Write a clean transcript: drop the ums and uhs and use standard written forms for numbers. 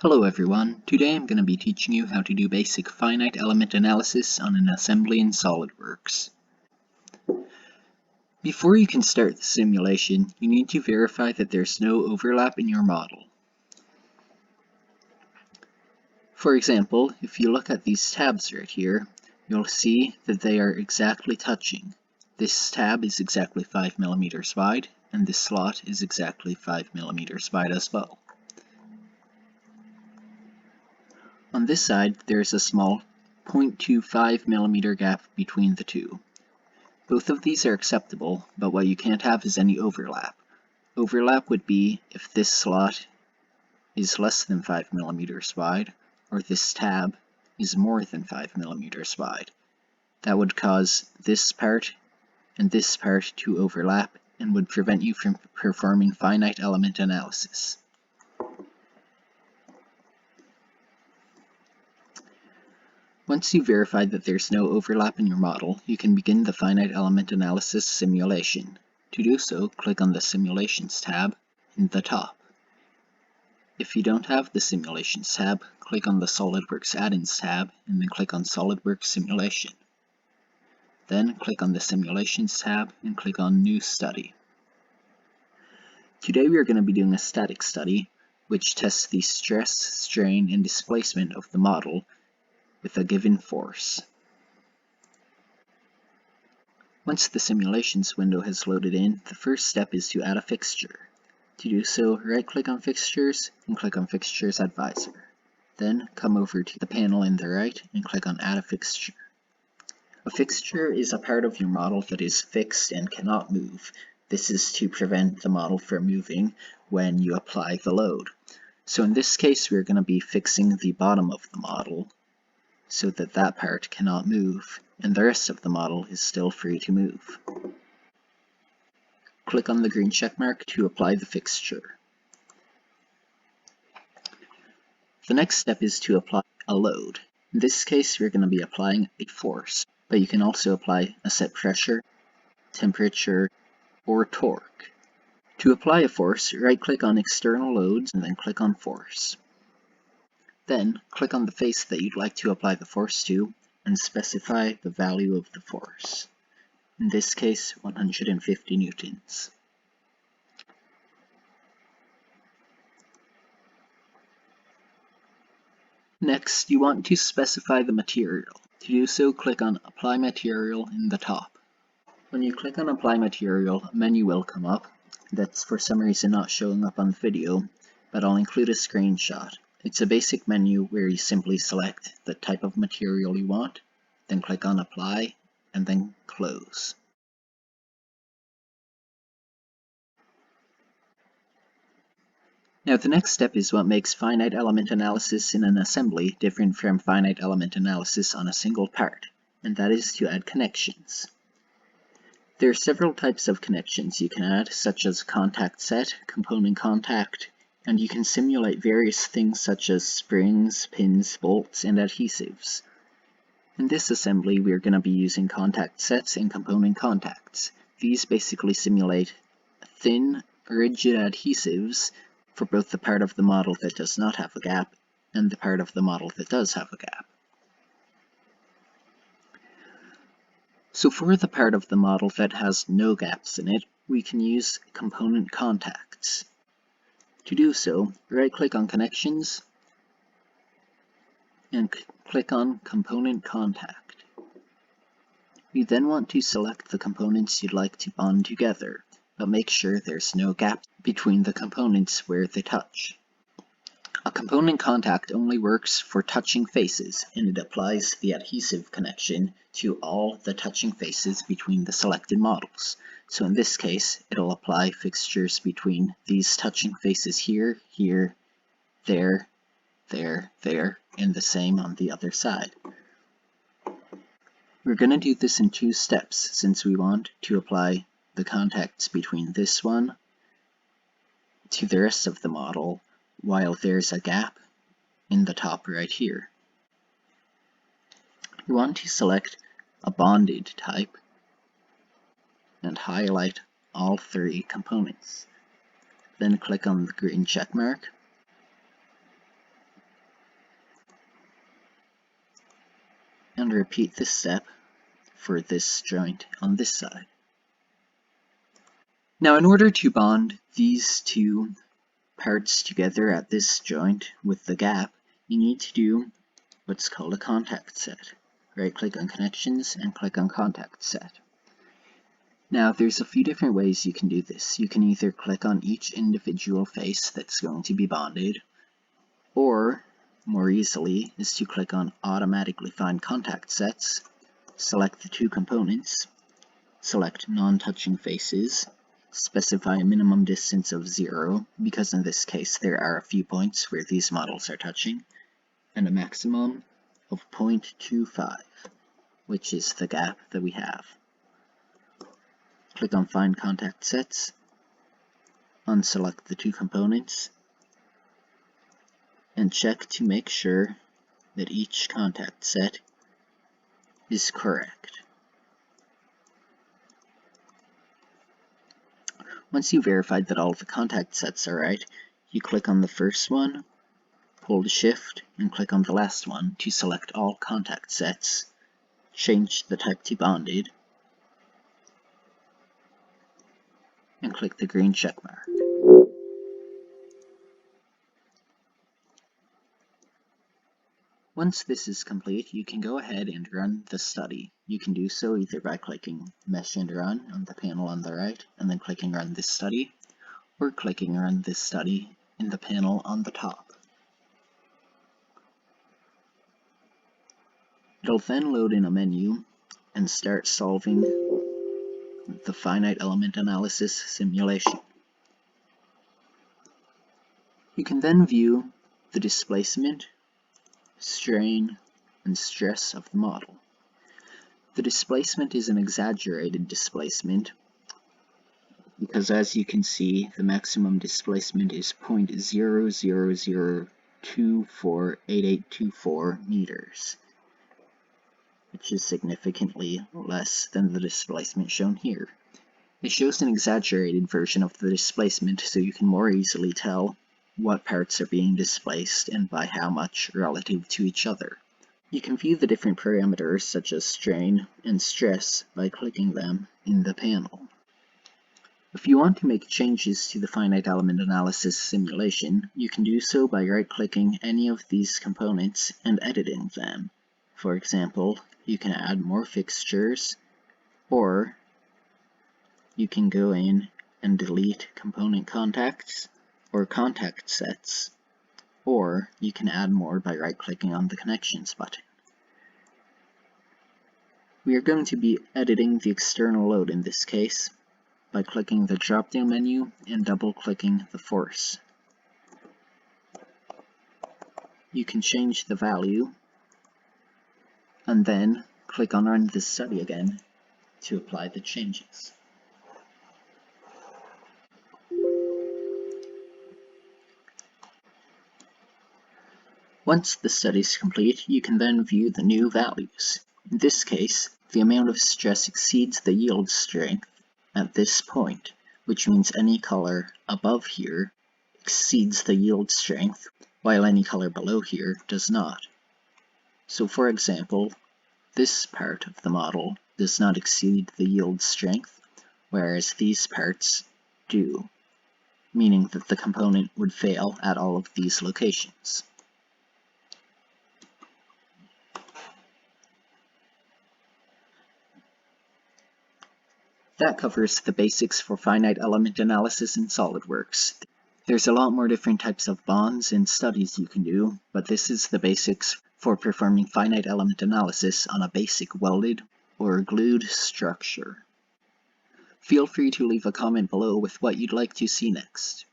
Hello everyone, today I'm going to be teaching you how to do basic finite element analysis on an assembly in SolidWorks. Before you can start the simulation, you need to verify that there's no overlap in your model. For example, if you look at these tabs right here, you'll see that they are exactly touching. This tab is exactly 5 millimeters wide, and this slot is exactly 5 millimeters wide as well. On this side, there is a small 0.25 millimeter gap between the two. Both of these are acceptable, but what you can't have is any overlap. Overlap would be if this slot is less than 5 millimeters wide, or this tab is more than 5 millimeters wide. That would cause this part and this part to overlap and would prevent you from performing finite element analysis. Once you've verified that there's no overlap in your model, you can begin the finite element analysis simulation. To do so, click on the Simulations tab in the top. If you don't have the Simulations tab, click on the SolidWorks Add-ins tab and then click on SolidWorks Simulation. Then click on the Simulations tab and click on New Study. Today we are going to be doing a static study which tests the stress, strain, and displacement of the model with a given force. Once the simulations window has loaded in, the first step is to add a fixture. To do so, right-click on Fixtures and click on Fixtures Advisor. Then come over to the panel in the right and click on Add a Fixture. A fixture is a part of your model that is fixed and cannot move. This is to prevent the model from moving when you apply the load. So in this case, we're going to be fixing the bottom of the model, so that that part cannot move, and the rest of the model is still free to move. Click on the green check mark to apply the fixture. The next step is to apply a load. In this case, we're going to be applying a force, but you can also apply a set pressure, temperature, or torque. To apply a force, right-click on External Loads and then click on Force. Then, click on the face that you'd like to apply the force to and specify the value of the force. In this case, 150 newtons. Next, you want to specify the material. To do so, click on Apply Material in the top. When you click on Apply Material, a menu will come up. That's for some reason not showing up on the video, but I'll include a screenshot. It's a basic menu where you simply select the type of material you want, then click on Apply, and then Close. Now the next step is what makes finite element analysis in an assembly different from finite element analysis on a single part, and that is to add connections. There are several types of connections you can add, such as contact set, component contact, and you can simulate various things such as springs, pins, bolts, and adhesives. In this assembly, we are going to be using contact sets and component contacts. These basically simulate thin, rigid adhesives for both the part of the model that does not have a gap and the part of the model that does have a gap. So for the part of the model that has no gaps in it, we can use component contacts. To do so, right-click on Connections and click on Component Contact. You then want to select the components you'd like to bond together, but make sure there's no gap between the components where they touch. A component contact only works for touching faces, and it applies the adhesive connection to all the touching faces between the selected models. So in this case, it'll apply fixtures between these touching faces here, here, there, there, there, and the same on the other side. We're going to do this in two steps, since we want to apply the contacts between this one to the rest of the model, while there's a gap in the top right here. We want to select a bonded type and highlight all three components. Then click on the green check mark and repeat this step for this joint on this side. Now, in order to bond these two parts together at this joint with the gap, you need to do what's called a contact set. Right-click on Connections and click on Contact Set. Now, there's a few different ways you can do this. You can either click on each individual face that's going to be bonded, or, more easily, is to click on Automatically Find Contact Sets, select the two components, select Non-Touching Faces, specify a minimum distance of 0, because in this case there are a few points where these models are touching, and a maximum of 0.25, which is the gap that we have. Click on Find Contact Sets, unselect the two components, and check to make sure that each contact set is correct. Once you've verified that all of the contact sets are right, you click on the first one, hold Shift, and click on the last one to select all contact sets, change the type to bonded, and click the green check mark. Once this is complete, you can go ahead and run the study. You can do so either by clicking Mesh and Run on the panel on the right, and then clicking Run this study, or clicking Run this study in the panel on the top. It'll then load in a menu and start solving the finite element analysis simulation. You can then view the displacement, strain, and stress of the model. The displacement is an exaggerated displacement because, as you can see, the maximum displacement is 0.00248824 meters, which is significantly less than the displacement shown here. It shows an exaggerated version of the displacement so you can more easily tell what parts are being displaced and by how much relative to each other. You can view the different parameters such as strain and stress by clicking them in the panel. If you want to make changes to the finite element analysis simulation, you can do so by right-clicking any of these components and editing them. For example, you can add more fixtures, or you can go in and delete component contacts or contact sets, or you can add more by right-clicking on the Connections button. We are going to be editing the external load in this case by clicking the drop-down menu and double-clicking the force. You can change the value and then click on Run this study again to apply the changes. Once the study is complete, you can then view the new values. In this case, the amount of stress exceeds the yield strength at this point, which means any color above here exceeds the yield strength, while any color below here does not. So, for example, this part of the model does not exceed the yield strength, whereas these parts do, meaning that the component would fail at all of these locations. That covers the basics for finite element analysis in SolidWorks. There's a lot more different types of bonds and studies you can do, but this is the basics for performing finite element analysis on a basic welded or glued structure. Feel free to leave a comment below with what you'd like to see next.